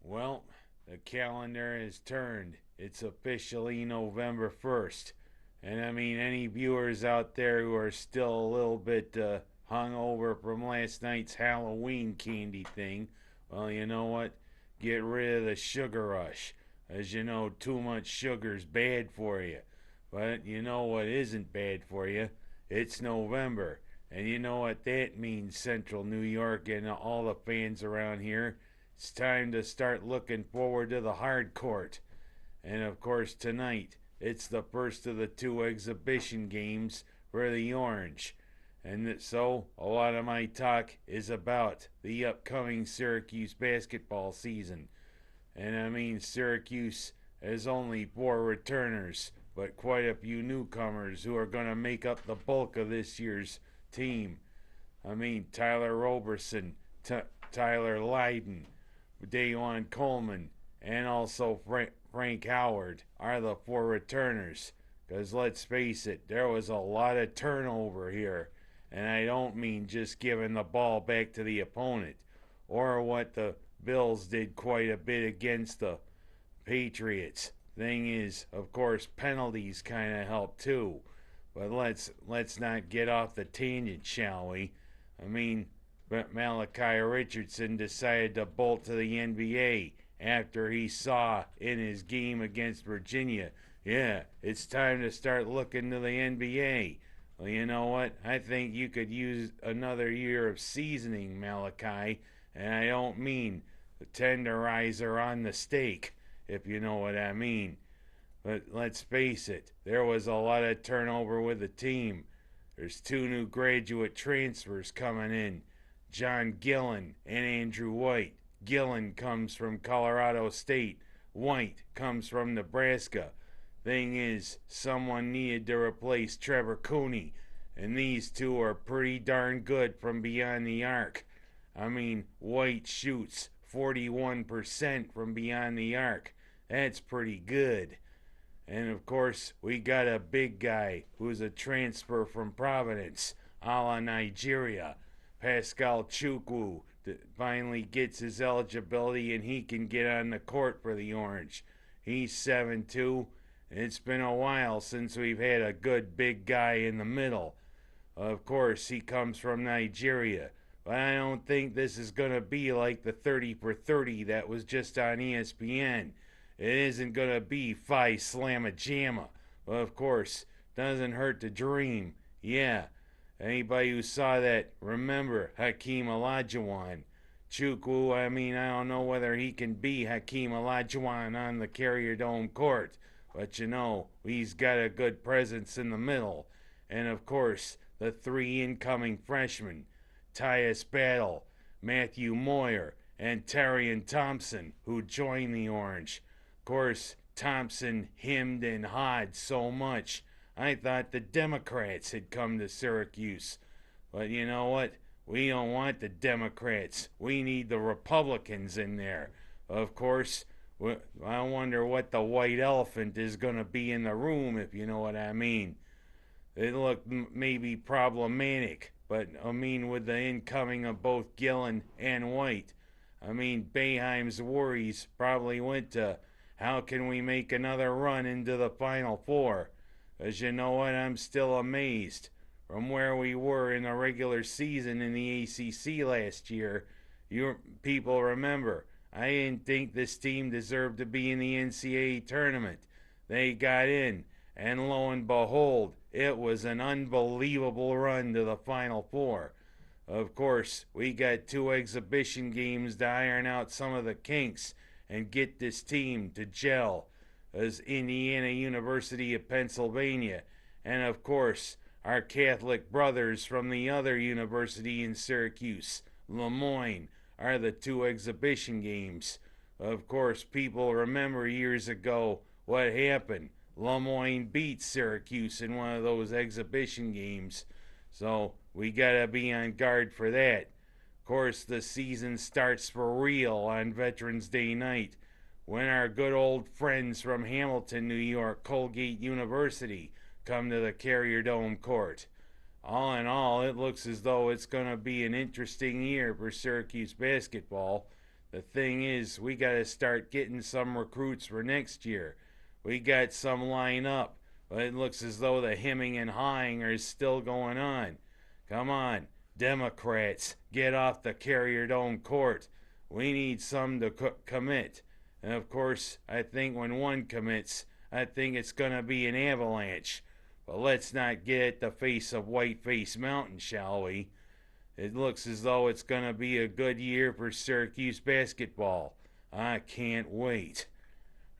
Well, the calendar has turned. It's officially November 1st. And I mean, any viewers out there who are still a little bit hungover from last night's Halloween candy thing, well, you know what? Get rid of the sugar rush. As you know, too much sugar's bad for you. But you know what isn't bad for you? It's November. And you know what that means, Central New York and all the fans around here? It's time to start looking forward to the hard court. And of course, tonight, it's the first of the two exhibition games for the Orange. And so, a lot of my talk is about the upcoming Syracuse basketball season. And I mean, Syracuse has only four returners, but quite a few newcomers who are going to make up the bulk of this year's team. I mean, Tyler Roberson, Tyler Lydon, Dajuan Coleman, and also Frank Howard are the four returners. Because let's face it, there was a lot of turnover here. And I don't mean just giving the ball back to the opponent, or what the Bills did quite a bit against the Patriots. Thing is, of course, penalties kind of help too. But let's not get off the tangent, shall we? I mean, Malachi Richardson decided to bolt to the NBA after he saw in his game against Virginia, yeah, it's time to start looking to the NBA. Well, you know what? I think you could use another year of seasoning, Malachi, and I don't mean the tenderizer on the steak, if you know what I mean. But let's face it, there was a lot of turnover with the team. There's two new graduate transfers coming in, John Gillen and Andrew White. Gillen comes from Colorado State. White comes from Nebraska. Thing is, someone needed to replace Trevor Cooney, and these two are pretty darn good from beyond the arc. I mean, White shoots 41% from beyond the arc. That's pretty good. And of course, we got a big guy who's a transfer from Providence, a la Nigeria. Pascal Chukwu finally gets his eligibility and he can get on the court for the Orange. He's 7'2". It's been a while since we've had a good big guy in the middle. Of course, he comes from Nigeria, but I don't think this is going to be like the 30 for 30 that was just on ESPN. It isn't going to be Phi Slamma Jamma. But of course, doesn't hurt to dream. Yeah. Anybody who saw that, remember Hakeem Olajuwon. Chukwu, I mean, I don't know whether he can be Hakeem Olajuwon on the Carrier Dome court. But you know, he's got a good presence in the middle. And of course, the three incoming freshmen, Tyus Battle, Matthew Moyer, and Tarian Thompson, who joined the Orange. Of course, Thompson hemmed and hawed so much, I thought the Democrats had come to Syracuse. But you know what? We don't want the Democrats. We need the Republicans in there. Of course, I wonder what the white elephant is going to be in the room, if you know what I mean. It looked maybe problematic, but I mean, with the incoming of both Gillen and White, I mean, Boeheim's worries probably went to how can we make another run into the Final Four? As you know what, I'm still amazed. From where we were in the regular season in the ACC last year, you people remember, I didn't think this team deserved to be in the NCAA tournament. They got in, and lo and behold, it was an unbelievable run to the Final Four. Of course, we got two exhibition games to iron out some of the kinks and get this team to gel as Indiana University of Pennsylvania, and of course, our Catholic brothers from the other university in Syracuse, Lemoyne, are the two exhibition games. Of course, people remember years ago what happened. Lemoyne beat Syracuse in one of those exhibition games, so we gotta be on guard for that. Of course, the season starts for real on Veterans Day night when our good old friends from Hamilton, New York, Colgate University, come to the Carrier Dome court. All in all, it looks as though it's going to be an interesting year for Syracuse basketball. The thing is, we got to start getting some recruits for next year. We got some line up, but it looks as though the hemming and hawing are still going on. Come on, Democrats, get off the Carrier Dome court. We need some to commit. And of course, I think when one commits, I think it's going to be an avalanche. But let's not get at the face of Whiteface Mountain, shall we? It looks as though it's going to be a good year for Syracuse basketball. I can't wait.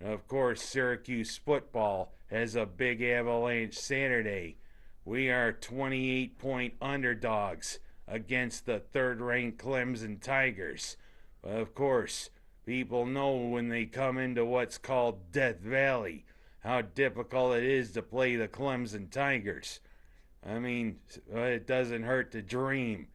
Of course, Syracuse football has a big avalanche Saturday. We are 28-point underdogs against the third-ranked Clemson Tigers. But of course, people know when they come into what's called Death Valley how difficult it is to play the Clemson Tigers. I mean, it doesn't hurt to dream.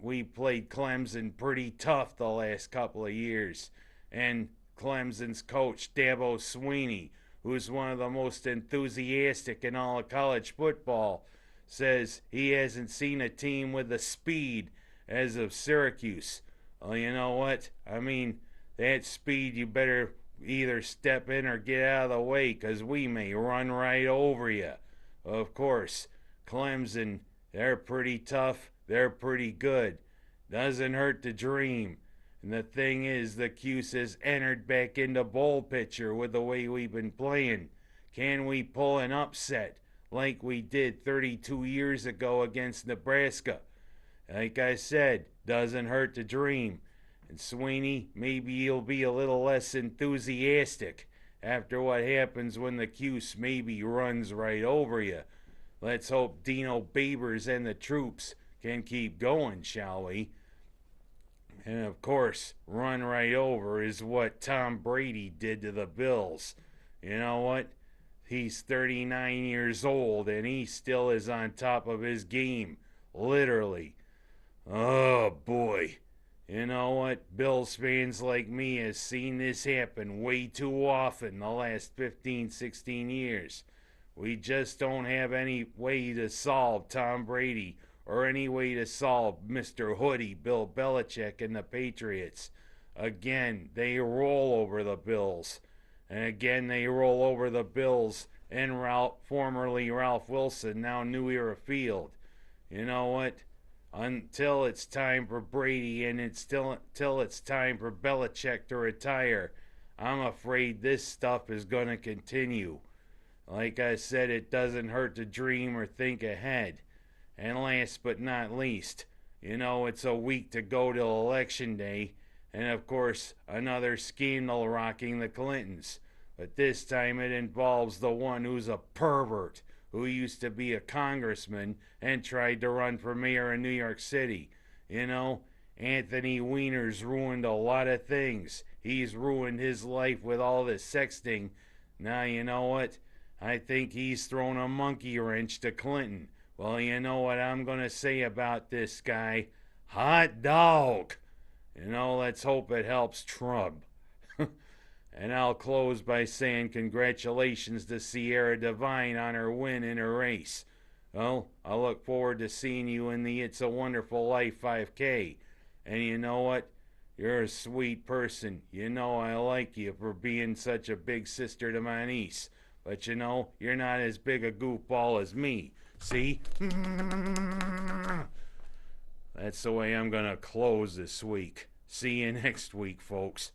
We played Clemson pretty tough the last couple of years. And Clemson's coach, Dabo Swinney, who's one of the most enthusiastic in all of college football, says he hasn't seen a team with the speed as of Syracuse. Well, you know what? I mean, that speed, you better either step in or get out of the way, because we may run right over you. Of course, Clemson, they're pretty tough. They're pretty good. Doesn't hurt to dream. And the thing is, the Cuse has entered back into bowl picture with the way we've been playing. Can we pull an upset like we did 32 years ago against Nebraska? Like I said, doesn't hurt to dream. And Sweeney, maybe he'll be a little less enthusiastic after what happens when the Cuse maybe runs right over you. Let's hope Dino Babers and the troops can keep going, shall we? And of course, run right over is what Tom Brady did to the Bills. You know what? He's 39 years old and he still is on top of his game. Literally. Oh boy. You know what? Bills fans like me has seen this happen way too often the last 15, 16 years. We just don't have any way to solve Tom Brady or any way to solve Mr. Hoodie, Bill Belichick, and the Patriots. Again, they roll over the Bills. And again, they roll over the Bills and formerly Ralph Wilson, now New Era Field. You know what? Until it's time for Brady and until it's time for Belichick to retire, I'm afraid this stuff is going to continue. Like I said, it doesn't hurt to dream or think ahead. And last but not least, you know, it's a week to go till Election Day, and of course, another scandal rocking the Clintons. But this time it involves the one who's a pervert, who used to be a congressman and tried to run for mayor in New York City. You know, Anthony Weiner's ruined a lot of things. He's ruined his life with all this sexting. Now, you know what? I think he's thrown a monkey wrench to Clinton. Well, you know what I'm going to say about this guy? Hot dog! You know, let's hope it helps Trump. And I'll close by saying congratulations to Sierra Devine on her win in her race. Well, I look forward to seeing you in the It's a Wonderful Life 5K. And you know what? You're a sweet person. You know I like you for being such a big sister to my niece. But you know, you're not as big a goofball as me. See? That's the way I'm going to close this week. See you next week, folks.